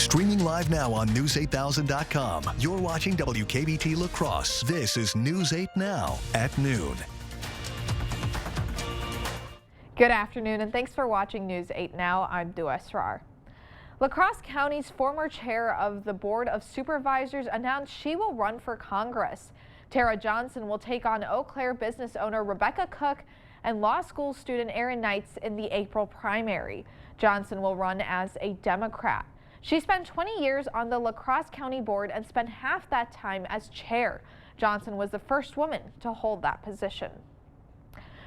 Streaming live now on News8000.com. You're watching WKBT La Crosse. This is News 8 Now at noon. Good afternoon and thanks for watching News 8 Now. I'm Dua Esrar. La Crosse County's former chair of the Board of Supervisors announced she will run for Congress. Tara Johnson will take on Eau Claire business owner Rebecca Cook and law school student Aaron Knights in the April primary. Johnson will run as a Democrat. She spent 20 years on the La Crosse County Board and spent half that time as chair. Johnson was the first woman to hold that position.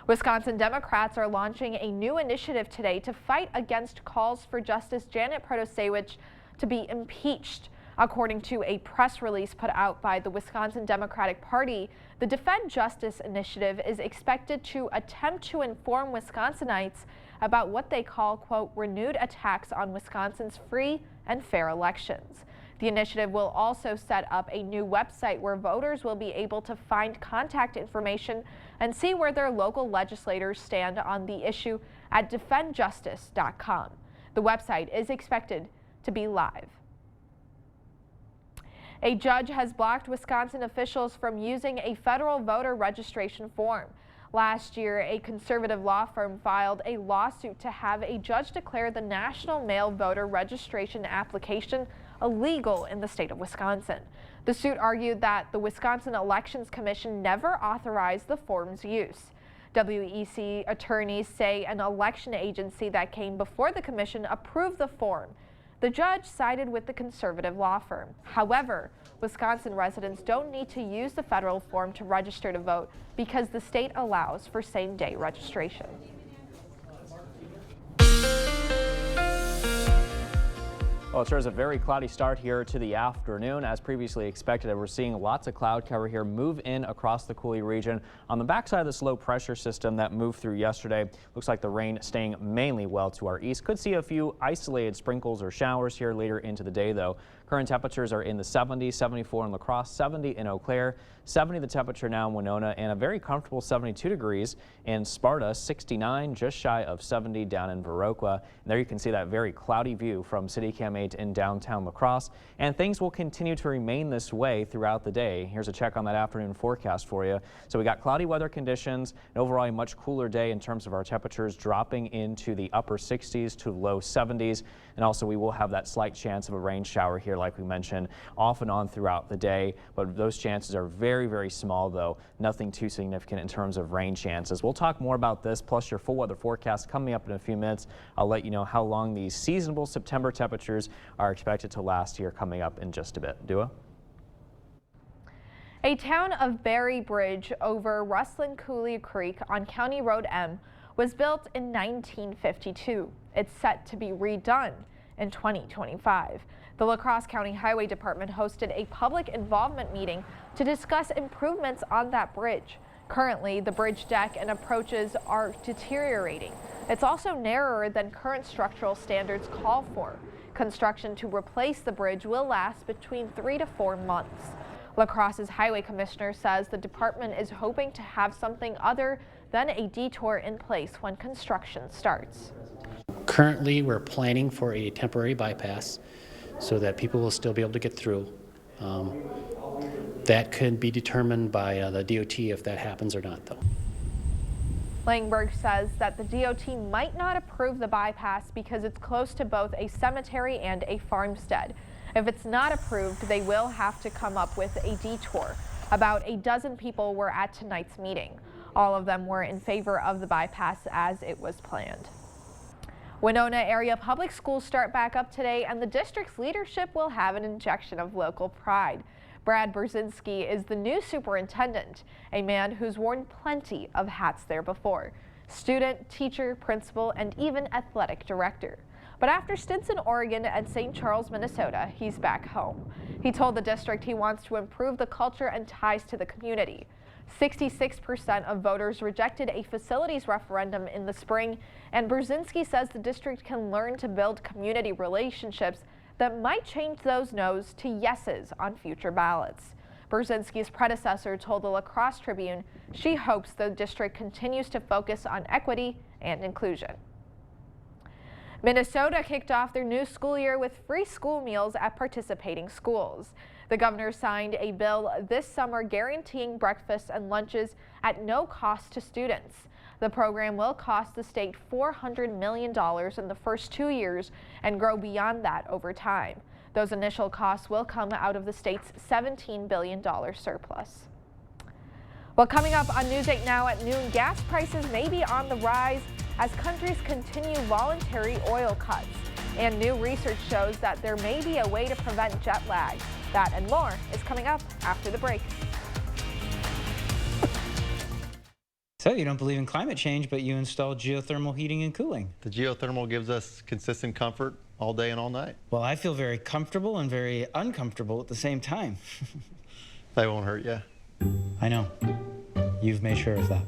Wisconsin Democrats are launching a new initiative today to fight against calls for Justice Janet Protasiewicz to be impeached. According to a press release put out by the Wisconsin Democratic Party, the Defend Justice initiative is expected to attempt to inform Wisconsinites about what they call, quote, renewed attacks on Wisconsin's free and fair elections. The initiative will also set up a new website where voters will be able to find contact information and see where their local legislators stand on the issue at defendjustice.com. The website is expected to be live. A judge has blocked Wisconsin officials from using a federal voter registration form. Last year, a conservative law firm filed a lawsuit to have a judge declare the National Mail Voter Registration application illegal in the state of Wisconsin. The suit argued that the Wisconsin Elections Commission never authorized the form's use. WEC attorneys say an election agency that came before the commission approved the form. The judge sided with the conservative law firm. However, Wisconsin residents don't need to use the federal form to register to vote because the state allows for same-day registration. Well, it sure is a very cloudy start here to the afternoon. As previously expected, we're seeing lots of cloud cover here move in across the Coulee region. On the backside of this low pressure system that moved through yesterday, looks like the rain staying mainly well to our east. Could see a few isolated sprinkles or showers here later into the day, though. Current temperatures are in the 70s, 74 in La Crosse, 70 in Eau Claire, 70 the temperature now in Winona, and a very comfortable 72 degrees in Sparta, 69 just shy of 70 down in Viroqua. And there you can see that very cloudy view from City Cam 8 in downtown La Crosse, and things will continue to remain this way throughout the day. Here's a check on that afternoon forecast for you. So we got cloudy weather conditions, and overall a much cooler day in terms of our temperatures dropping into the upper 60s to low 70s, and also we will have that slight chance of a rain shower here like we mentioned off and on throughout the day, but those chances are very small, though nothing too significant in terms of rain chances. We'll talk more about this plus your full weather forecast coming up in a few minutes. I'll let you know how long these seasonable September temperatures are expected to last here coming up in just a bit. Dua? A town of Berry Bridge over Rustlin Coulee Creek on County Road M was built in 1952. It's set to be redone in 2025. The La Crosse County Highway Department hosted a public involvement meeting to discuss improvements on that bridge. Currently, the bridge deck and approaches are deteriorating. It's also narrower than current structural standards call for. Construction to replace the bridge will last between 3 to 4 months. La Crosse's highway commissioner says the department is hoping to have something other than a detour in place when construction starts. Currently, we're planning for a temporary bypass so that people will still be able to get through. That could be determined by the DOT if that happens or not, though. Langberg says that the DOT might not approve the bypass because it's close to both a cemetery and a farmstead. If it's not approved, they will have to come up with a detour. About a dozen people were at tonight's meeting. All of them were in favor of the bypass as it was planned. Winona area public schools start back up today, and the district's leadership will have an injection of local pride. Brad Brzezinski is the new superintendent, a man who's worn plenty of hats there before: student, teacher, principal, and even athletic director. But after stints in Oregon and St. Charles, Minnesota, he's back home. He told the district he wants to improve the culture and ties to the community. 66% of voters rejected a facilities referendum in the spring, and Brzezinski says the district can learn to build community relationships that might change those no's to yeses on future ballots. Brzezinski's predecessor told the La Crosse Tribune she hopes the district continues to focus on equity and inclusion. Minnesota kicked off their new school year with free school meals at participating schools. The governor signed a bill this summer guaranteeing breakfasts and lunches at no cost to students. The program will cost the state $400 million in the first 2 years and grow beyond that over time. Those initial costs will come out of the state's $17 billion surplus. Well, coming up on News 8 Now at noon, gas prices may be on the rise as countries continue voluntary oil cuts. And new research shows that there may be a way to prevent jet lag. That and more is coming up after the break. So you don't believe in climate change, but you install geothermal heating and cooling. The geothermal gives us consistent comfort all day and all night. Well, I feel very comfortable and very uncomfortable at the same time. They won't hurt you. I know. You've made sure of that.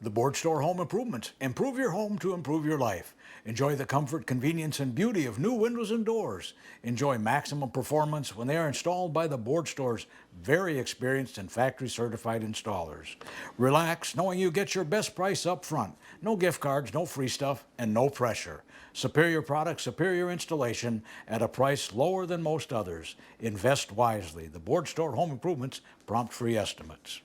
The Board Store Home Improvement. Improve your home to improve your life. Enjoy the comfort, convenience, and beauty of new windows and doors. Enjoy maximum performance when they are installed by the Board Store's very experienced and factory-certified installers. Relax knowing you get your best price up front. No gift cards, no free stuff, and no pressure. Superior product, superior installation at a price lower than most others. Invest wisely. The Board Store Home Improvements prompt free estimates.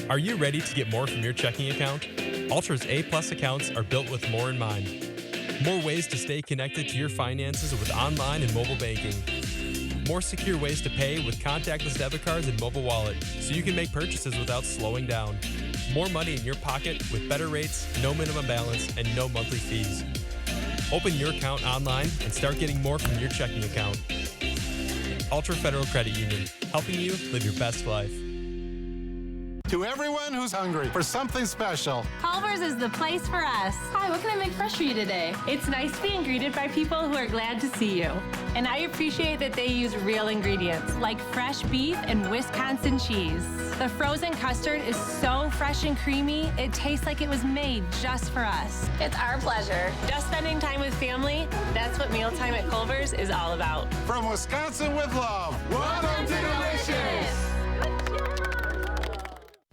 Are you ready to get more from your checking account? Ultra's A+ accounts are built with more in mind. More ways to stay connected to your finances with online and mobile banking. More secure ways to pay with contactless debit cards and mobile wallet, so you can make purchases without slowing down. More money in your pocket with better rates, no minimum balance, and no monthly fees. Open your account online and start getting more from your checking account. Ultra Federal Credit Union, helping you live your best life. To everyone who's hungry for something special, Culver's is the place for us. Hi, what can I make fresh for you today? It's nice being greeted by people who are glad to see you. And I appreciate that they use real ingredients, like fresh beef and Wisconsin cheese. The frozen custard is so fresh and creamy, it tastes like it was made just for us. It's our pleasure. Just spending time with family, that's what mealtime at Culver's is all about. from Wisconsin with love, welcome to Delicious!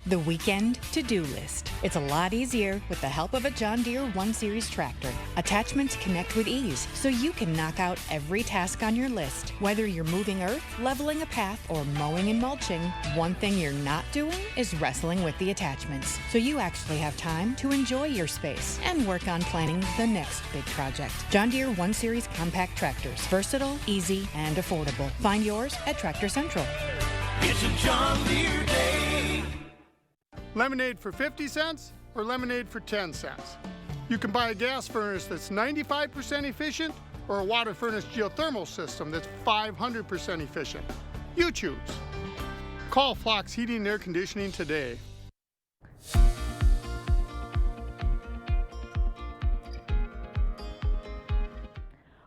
The weekend to-do list. It's a lot easier with the help of a John Deere 1 Series tractor. Attachments connect with ease, so you can knock out every task on your list. Whether you're moving earth, leveling a path, or mowing and mulching, one thing you're not doing is wrestling with the attachments. So you actually have time to enjoy your space and work on planning the next big project. John Deere 1 Series compact tractors. Versatile, easy, and affordable. Find yours at Tractor Central. It's a John Deere day. Lemonade for 50 cents or lemonade for 10 cents. You can buy a gas furnace that's 95% efficient or a water furnace geothermal system that's 500% efficient. You choose. Call Flox Heating and Air Conditioning today.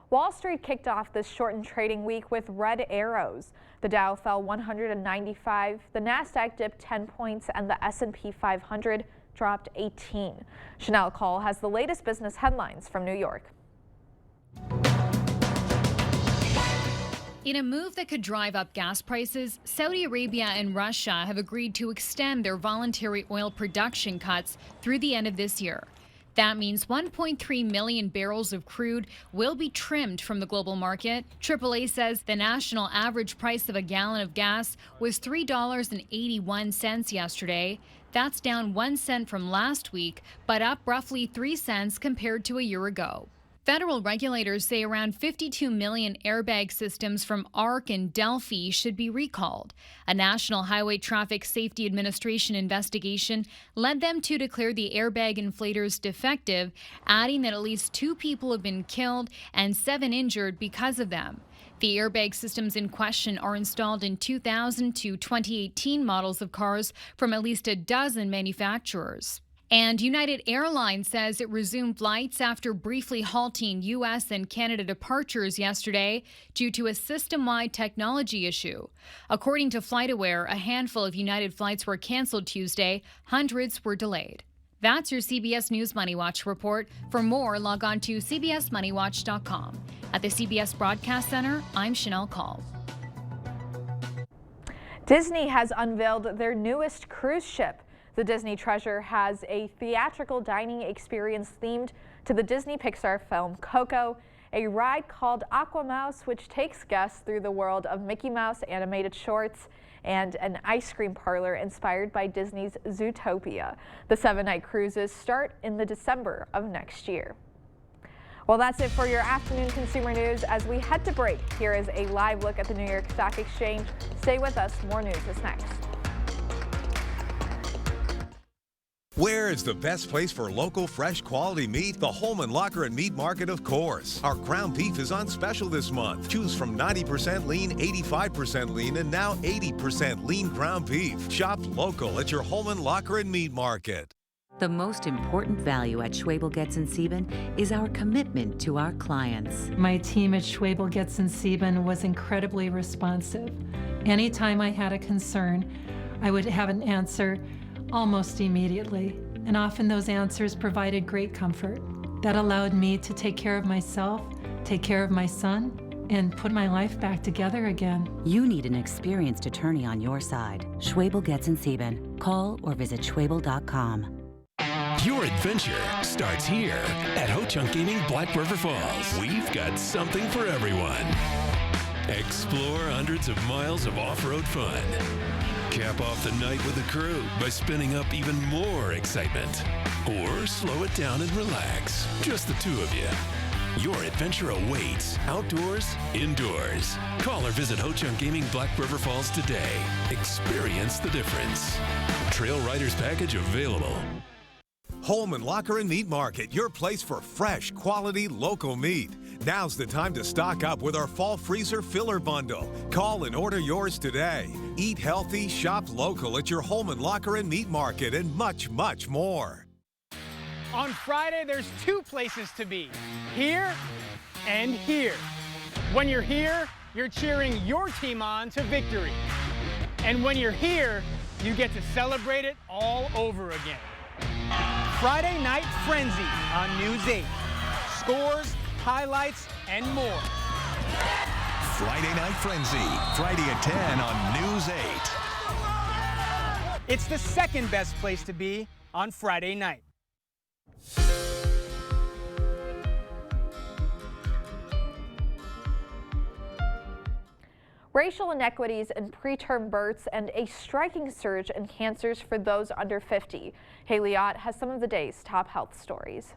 Wall Street kicked off this shortened trading week with red arrows. The Dow fell 195, the Nasdaq dipped 10 points, and the S&P 500 dropped 18. Chanel Cole has the latest business headlines from New York. In a move that could drive up gas prices, Saudi Arabia and Russia have agreed to extend their voluntary oil production cuts through the end of this year. That means 1.3 million barrels of crude will be trimmed from the global market. AAA says the national average price of a gallon of gas was $3.81 yesterday. That's down 1 cent from last week, but up roughly 3 cents compared to a year ago. Federal regulators say around 52 million airbag systems from ARC and Delphi should be recalled. A National Highway Traffic Safety Administration investigation led them to declare the airbag inflators defective, adding that at least 2 people have been killed and 7 injured because of them. The airbag systems in question are installed in 2000 to 2018 models of cars from at least a dozen manufacturers. And United Airlines says it resumed flights after briefly halting U.S. and Canada departures yesterday due to a system-wide technology issue. According to FlightAware, a handful of United flights were canceled Tuesday. Hundreds were delayed. That's your CBS News Money Watch report. For more, log on to cbsmoneywatch.com. At the CBS Broadcast Center, I'm Chanel Call. Disney has unveiled their newest cruise ship. The Disney Treasure has a theatrical dining experience themed to the Disney Pixar film Coco, a ride called Aquamouse, which takes guests through the world of Mickey Mouse animated shorts, and an ice cream parlor inspired by Disney's Zootopia. The 7-night cruises start in the December of next year. Well, that's it for your afternoon consumer news. As we head to break, here is a live look at the New York Stock Exchange. Stay with us. More news is next. Where is the best place for local, fresh, quality meat? The Holman Locker and Meat Market, of course. Our ground beef is on special this month. Choose from 90% lean, 85% lean, and now 80% lean ground beef. Shop local at your Holman Locker and Meat Market. The most important value at Schwebel Getz & Sieben is our commitment to our clients. My team at Schwebel Getz & Sieben was incredibly responsive. Anytime I had a concern, I would have an answer almost immediately, and often those answers provided great comfort. That allowed me to take care of myself, take care of my son, and put my life back together again. You need an experienced attorney on your side. Schwebel Getz & Sieben. Call or visit schwebel.com. Your adventure starts here at Ho-Chunk Gaming Black River Falls. We've got something for everyone. Explore hundreds of miles of off-road fun. Cap off the night with the crew by spinning up even more excitement. Or slow it down and relax. Just the two of you. Your adventure awaits, outdoors, indoors. Call or visit Ho-Chunk Gaming Black River Falls today. Experience the difference. Trail Riders Package available. Holman Locker and Meat Market, your place for fresh, quality, local meat. Now's the time to stock up with our Fall Freezer Filler Bundle. Call and order yours today. Eat healthy, shop local at your Holman Locker and Meat Market, and much, much more. On Friday, there's two places to be, here and here. When you're here, you're cheering your team on to victory. And when you're here, you get to celebrate it all over again. Friday Night Frenzy on News 8. Scores, highlights, and more. Friday Night Frenzy, Friday at 10 on News 8. It's the second best place to be on Friday night. Racial inequities in preterm births and a striking surge in cancers for those under 50. Haley Ott has some of the day's top health stories.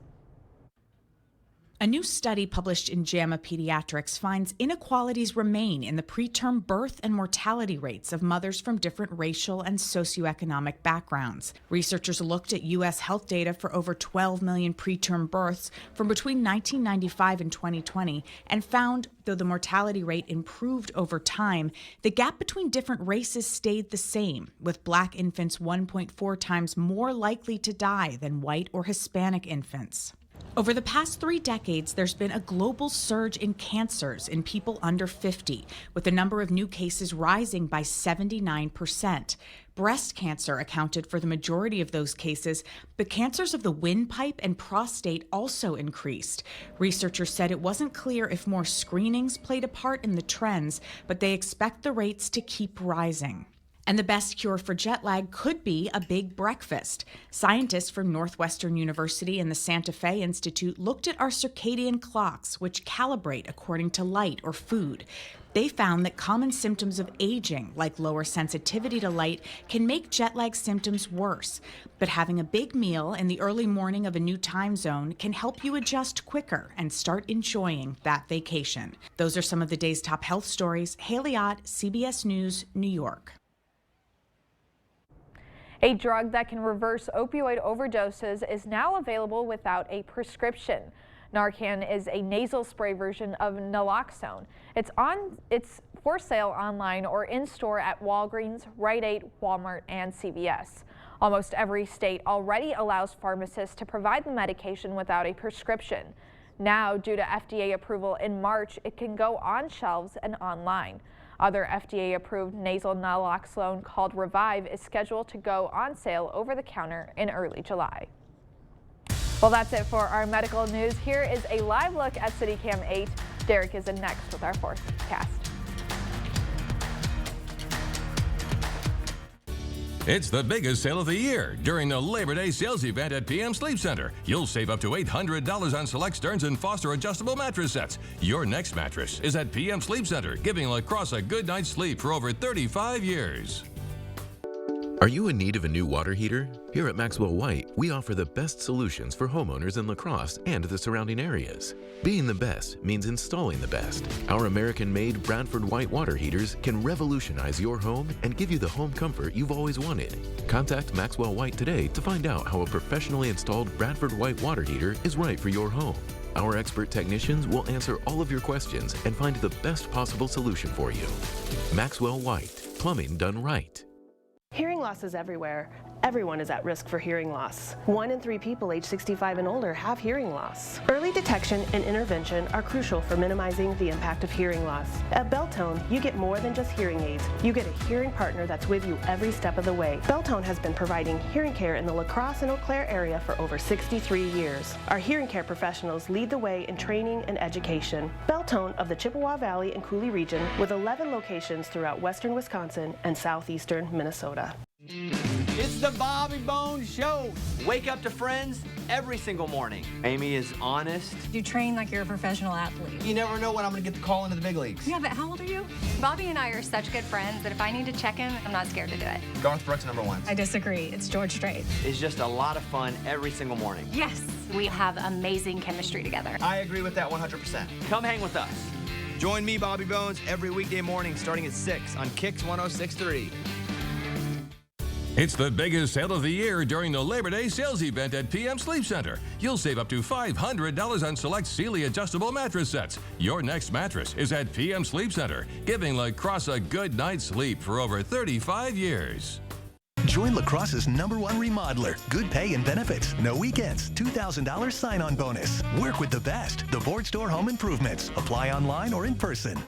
A new study published in JAMA Pediatrics finds inequalities remain in the preterm birth and mortality rates of mothers from different racial and socioeconomic backgrounds. Researchers looked at U.S. health data for over 12 million preterm births from between 1995 and 2020 and found, though the mortality rate improved over time, the gap between different races stayed the same, with Black infants 1.4 times more likely to die than white or Hispanic infants. Over the past 3 decades, there's been a global surge in cancers in people under 50, with the number of new cases rising by 79%. Breast cancer accounted for the majority of those cases, but cancers of the windpipe and prostate also increased. Researchers said it wasn't clear if more screenings played a part in the trends, but they expect the rates to keep rising. And the best cure for jet lag could be a big breakfast. Scientists from Northwestern University and the Santa Fe Institute looked at our circadian clocks, which calibrate according to light or food. They found that common symptoms of aging, like lower sensitivity to light, can make jet lag symptoms worse. But having a big meal in the early morning of a new time zone can help you adjust quicker and start enjoying that vacation. Those are some of the day's top health stories. Haley Ott, CBS News, New York. A drug that can reverse opioid overdoses is now available without a prescription. Narcan is a nasal spray version of naloxone. It's for sale online or in-store at Walgreens, Rite Aid, Walmart, and CVS. Almost every state already allows pharmacists to provide the medication without a prescription. Now, due to FDA approval in March, it can go on shelves and online. Other FDA-approved nasal naloxone called Revive is scheduled to go on sale over the counter in early July. Well, that's it for our medical news. Here is a live look at CityCam 8. Derek is in next with our forecast. It's the biggest sale of the year during the Labor Day sales event at PM Sleep Center. You'll save up to $800 on select Stearns & Foster adjustable mattress sets. Your next mattress is at PM Sleep Center, giving La Crosse a good night's sleep for over 35 years. Are you in need of a new water heater? Here at Maxwell White, we offer the best solutions for homeowners in La Crosse and the surrounding areas. Being the best means installing the best. Our American-made Bradford White water heaters can revolutionize your home and give you the home comfort you've always wanted. Contact Maxwell White today to find out how a professionally installed Bradford White water heater is right for your home. Our expert technicians will answer all of your questions and find the best possible solution for you. Maxwell White, plumbing done right. Hearing loss is everywhere. Everyone is at risk for hearing loss. 1 in 3 people age 65 and older have hearing loss. Early detection and intervention are crucial for minimizing the impact of hearing loss. At Beltone, you get more than just hearing aids. You get a hearing partner that's with you every step of the way. Beltone has been providing hearing care in the La Crosse and Eau Claire area for over 63 years. Our hearing care professionals lead the way in training and education. Beltone of the Chippewa Valley and Coulee region with 11 locations throughout western Wisconsin and southeastern Minnesota. It's the Bobby Bones Show. Wake up to friends every single morning. Amy is honest. You train like you're a professional athlete. You never know when I'm going to get the call into the big leagues. Yeah, but how old are you? Bobby and I are such good friends that if I need to check him, I'm not scared to do it. Garth Brooks, #1. I disagree. It's George Strait. It's just a lot of fun every single morning. Yes, we have amazing chemistry together. I agree with that 100%. Come hang with us. Join me, Bobby Bones, every weekday morning starting at 6 on Kicks 106.3. It's the biggest sale of the year during the Labor Day sales event at PM Sleep Center. You'll save up to $500 on select Sealy adjustable mattress sets. Your next mattress is at PM Sleep Center, giving La Crosse a good night's sleep for over 35 years. Join La Crosse's #1 remodeler. Good pay and benefits. No weekends. $2,000 sign-on bonus. Work with the best. The Board Store Home Improvements. Apply online or in person.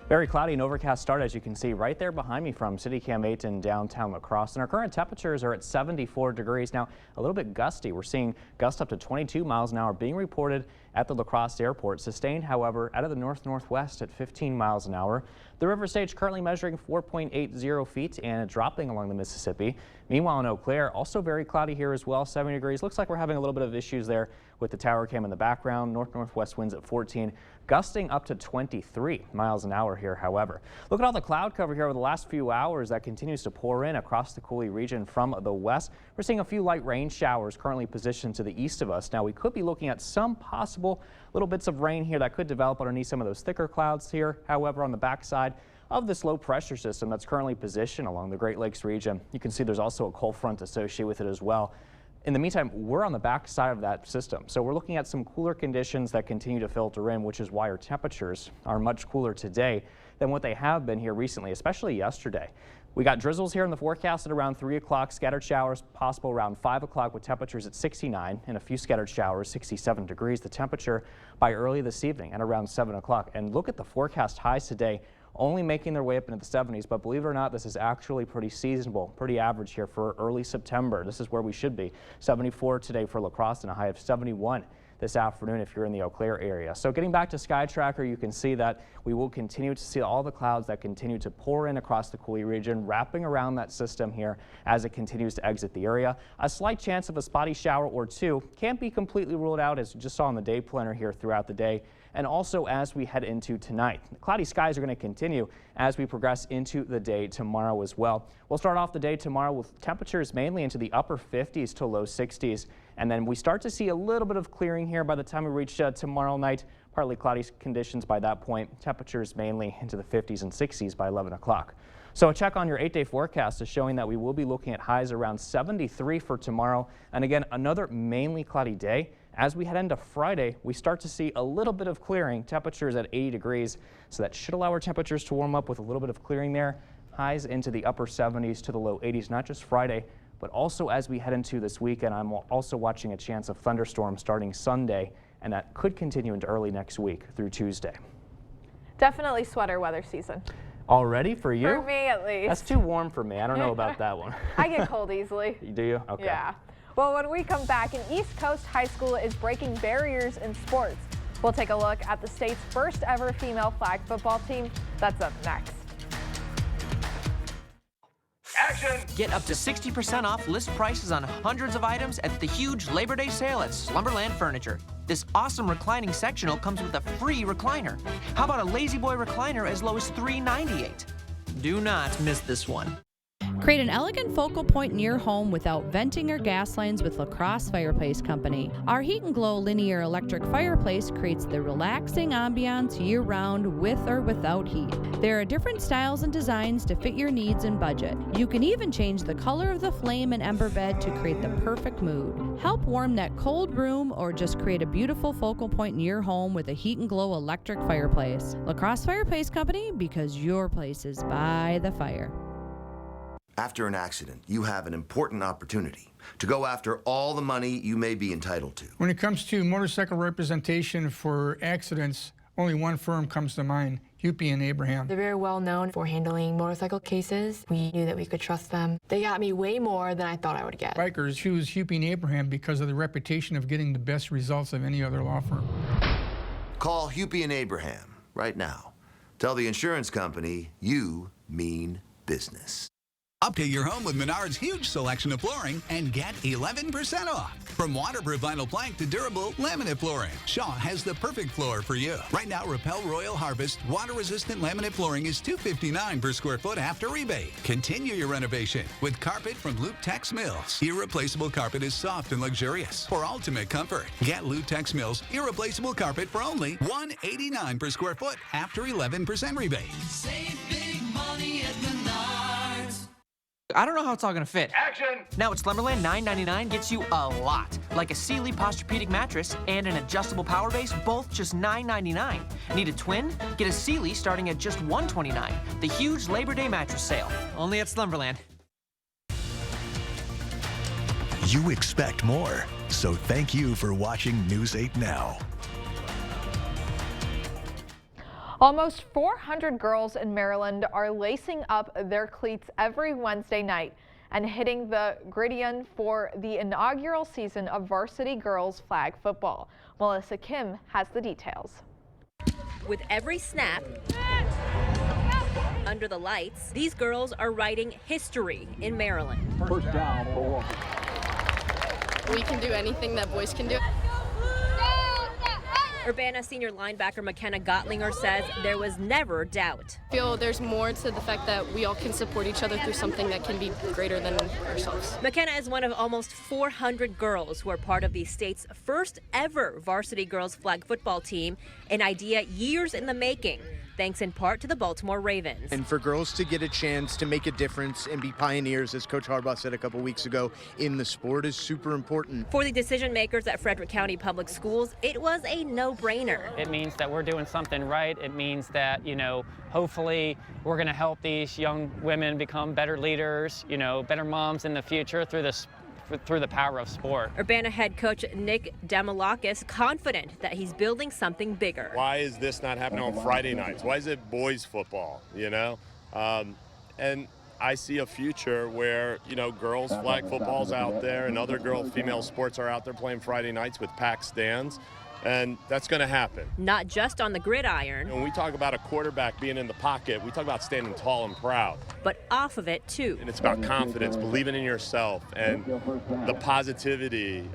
Very cloudy and overcast start, as you can see right there behind me from CityCam 8 in downtown La Crosse. And our current temperatures are at 74 degrees. Now, a little bit gusty. We're seeing gusts up to 22 miles an hour being reported at the La Crosse Airport. Sustained, however, out of the north-northwest at 15 miles an hour. The river stage currently measuring 4.80 feet and dropping along the Mississippi. Meanwhile, in Eau Claire, also very cloudy here as well, 70 degrees. Looks like we're having a little bit of issues there with the tower cam in the background. North-northwest winds at 14, gusting up to 23 miles an hour here, however. Look at all the cloud cover here over the last few hours that continues to pour in across the Coulee region from the west. We're seeing a few light rain showers currently positioned to the east of us. Now, we could be looking at some possible little bits of rain here that could develop underneath some of those thicker clouds here. However, on the backside of this low pressure system that's currently positioned along the Great Lakes region, you can see there's also a cold front associated with it as well. In the meantime, we're on the back side of that system, so we're looking at some cooler conditions that continue to filter in, which is why our temperatures are much cooler today than what they have been here recently, especially yesterday. We got drizzles here in the forecast at around 3 o'clock, scattered showers possible around 5 o'clock with temperatures at 69 and a few scattered showers, 67 degrees the temperature by early this evening at around 7 o'clock. And look at the forecast highs today, only making their way up into the 70s, but believe it or not, this is actually pretty seasonable, pretty average here for early September. This is where we should be. 74 today for La Crosse and a high of 71 this afternoon if you're in the Eau Claire area. So getting back to Sky Tracker, you can see that we will continue to see all the clouds that continue to pour in across the Coulee region, wrapping around that system here as it continues to exit the area. A slight chance of a spotty shower or two can't be completely ruled out, as you just saw on the day planner here throughout the day. And also as we head into tonight. The cloudy skies are going to continue as we progress into the day tomorrow as well. We'll start off the day tomorrow with temperatures mainly into the upper 50s to low 60s. And then we start to see a little bit of clearing here by the time we reach tomorrow night. Partly cloudy conditions by that point. Temperatures mainly into the 50s and 60s by 11 o'clock. So a check on your 8-day forecast is showing that we will be looking at highs around 73 for tomorrow. And again, another mainly cloudy day. As we head into Friday, we start to see a little bit of clearing, temperatures at 80 degrees. So that should allow our temperatures to warm up with a little bit of clearing there. Highs into the upper 70s to the low 80s, not just Friday, but also as we head into this weekend. I'm also watching a chance of thunderstorms starting Sunday, and that could continue into early next week through Tuesday. Definitely sweater weather season. Already for you? For me, at least. That's too warm for me. I don't know about that one. I get cold easily. Do you? Okay. Yeah. Well, when we come back, an East Coast high school is breaking barriers in sports. We'll take a look at the state's first ever female flag football team. That's up next. Action! Get up to 60% off list prices on hundreds of items at the huge Labor Day sale at Slumberland Furniture. This awesome reclining sectional comes with a free recliner. How about a Lazy Boy recliner as low as $398? Do not miss this one. Create an elegant focal point in your home without venting or gas lines with LaCrosse Fireplace Company. Our Heat and Glow linear electric fireplace creates the relaxing ambiance year-round with or without heat. There are different styles and designs to fit your needs and budget. You can even change the color of the flame and ember bed to create the perfect mood. Help warm that cold room or just create a beautiful focal point in your home with a Heat and Glow electric fireplace. LaCrosse Fireplace Company, because your place is by the fire. After an accident, you have an important opportunity to go after all the money you may be entitled to. When it comes to motorcycle representation for accidents, only one firm comes to mind, Hupy and Abraham. They're very well known for handling motorcycle cases. We knew that we could trust them. They got me way more than I thought I would get. Bikers choose Hupy and Abraham because of the reputation of getting the best results of any other law firm. Call Hupy and Abraham right now. Tell the insurance company you mean business. Update your home with Menard's huge selection of flooring and get 11% off. From waterproof vinyl plank to durable laminate flooring, Shaw has the perfect floor for you. Right now, Rappel Royal Harvest water-resistant laminate flooring is $259 per square foot after rebate. Continue your renovation with carpet from Lutex Mills. Irreplaceable carpet is soft and luxurious for ultimate comfort. Get Lutex Mills irreplaceable carpet for only $189 per square foot after 11% rebate. Save big money at Menards. I don't know how it's all gonna fit. Action! Now at Slumberland, $9.99 gets you a lot. Like a Sealy Posturepedic mattress and an adjustable power base, both just $9.99. Need a twin? Get a Sealy starting at just $129. The huge Labor Day mattress sale. Only at Slumberland. You expect more, so thank you for watching News 8 Now. Almost 400 girls in Maryland are lacing up their cleats every Wednesday night and hitting the gridiron for the inaugural season of varsity girls flag football. Melissa Kim has the details. With every snap, under the lights, these girls are writing history in Maryland. First down. We can do anything that boys can do. Urbana senior linebacker McKenna Gottlinger says there was never doubt. I feel there's more to the fact that we all can support each other through something that can be greater than ourselves. McKenna is one of almost 400 girls who are part of the state's first ever varsity girls flag football team, an idea years in the making, thanks in part to the Baltimore Ravens. And for girls to get a chance to make a difference and be pioneers, as Coach Harbaugh said a couple weeks ago, in the sport is super important. For the decision makers at Frederick County Public Schools, it was a no-brainer. It means that we're doing something right. It means that, hopefully we're going to help these young women become better leaders, better moms in the future through the power of sport. Urbana head coach Nick Demolakis confident that he's building something bigger. Why is this not happening on Friday nights? Why is it boys football, And I see a future where, girls flag football's out there and other female sports are out there playing Friday nights with packed stands. And that's going to happen. Not just on the gridiron. When we talk about a quarterback being in the pocket, we talk about standing tall and proud. But off of it, too. And it's about confidence, believing in yourself, and the positivity,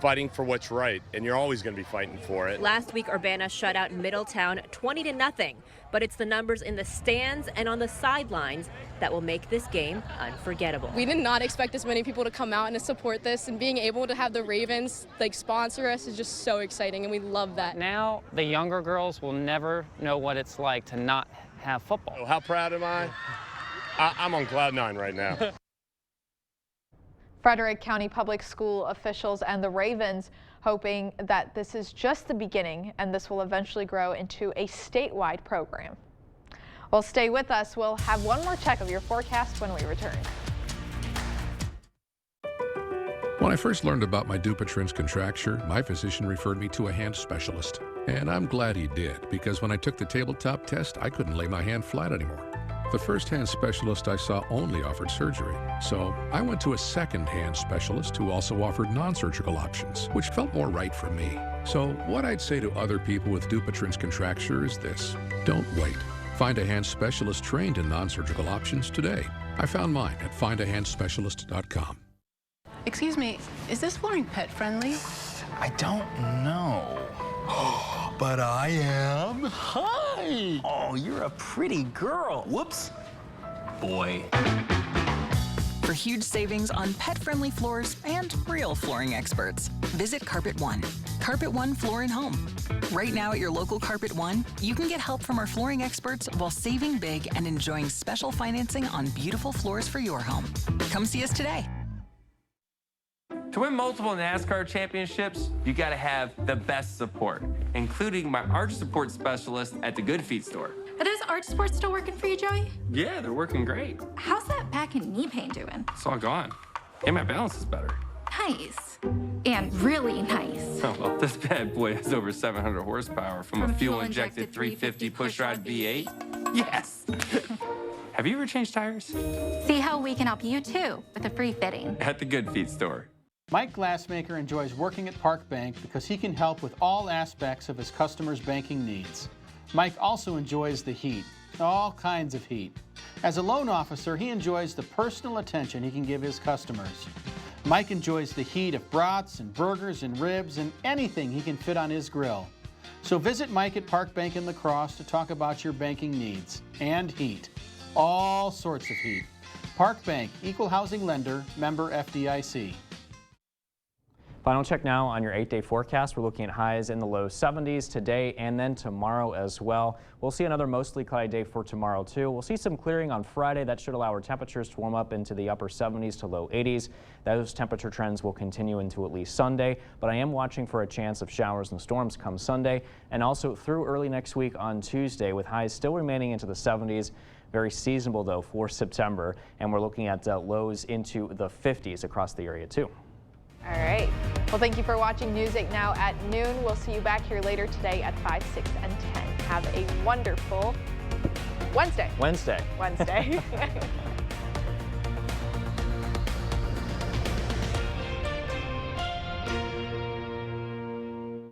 fighting for what's right. And you're always going to be fighting for it. Last week, Urbana shut out Middletown 20-0. But it's the numbers in the stands and on the sidelines that will make this game unforgettable. We did not expect as many people to come out and to support this, and being able to have the Ravens sponsor us is just so exciting, and we love that. Now the younger girls will never know what it's like to not have football. Oh, how proud am I? I'm on cloud 9 right now. Frederick County Public School officials and the Ravens hoping that this is just the beginning and this will eventually grow into a statewide program. Well, stay with us. We'll have one more check of your forecast when we return. When I first learned about my Dupuytren's contracture, my physician referred me to a hand specialist. And I'm glad he did, because when I took the tabletop test, I couldn't lay my hand flat anymore. The first hand specialist I saw only offered surgery, so I went to a second hand specialist who also offered non-surgical options, which felt more right for me. So what I'd say to other people with Dupuytren's contracture is this: don't wait. Find a hand specialist trained in non-surgical options today. I found mine at findahandspecialist.com. Excuse me, is this flooring pet friendly? I don't know. But I am. Hi. Oh, you're a pretty girl. Whoops. Boy. For huge savings on pet-friendly floors and real flooring experts, visit Carpet One. Carpet One Floor and Home. Right now at your local Carpet One, you can get help from our flooring experts while saving big and enjoying special financing on beautiful floors for your home. Come see us today. To win multiple NASCAR championships, you gotta have the best support, including my arch support specialist at the Good Feet store. Are those arch supports still working for you, Joey? Yeah, they're working great. How's that back and knee pain doing? It's all gone. And my balance is better. Nice. And really nice. Oh, well, this bad boy has over 700 horsepower from a fuel-injected 350 pushrod V8. Yes! Have you ever changed tires? See how we can help you, too, with a free fitting. At the Good Feet store. Mike Glassmaker enjoys working at Park Bank because he can help with all aspects of his customers' banking needs. Mike also enjoys the heat, all kinds of heat. As a loan officer, he enjoys the personal attention he can give his customers. Mike enjoys the heat of brats and burgers and ribs and anything he can fit on his grill. So visit Mike at Park Bank in La Crosse to talk about your banking needs and heat. All sorts of heat. Park Bank, equal housing lender, member FDIC. Final check now on your 8-day forecast. We're looking at highs in the low 70s today and then tomorrow as well. We'll see another mostly cloudy day for tomorrow too. We'll see some clearing on Friday. That should allow our temperatures to warm up into the upper 70s to low 80s. Those temperature trends will continue into at least Sunday, but I am watching for a chance of showers and storms come Sunday and also through early next week on Tuesday, with highs still remaining into the 70s. Very seasonable though for September, and we're looking at lows into the 50s across the area too. All right. Well, thank you for watching News 8 Now at noon. We'll see you back here later today at 5, 6, and 10. Have a wonderful Wednesday. Wednesday.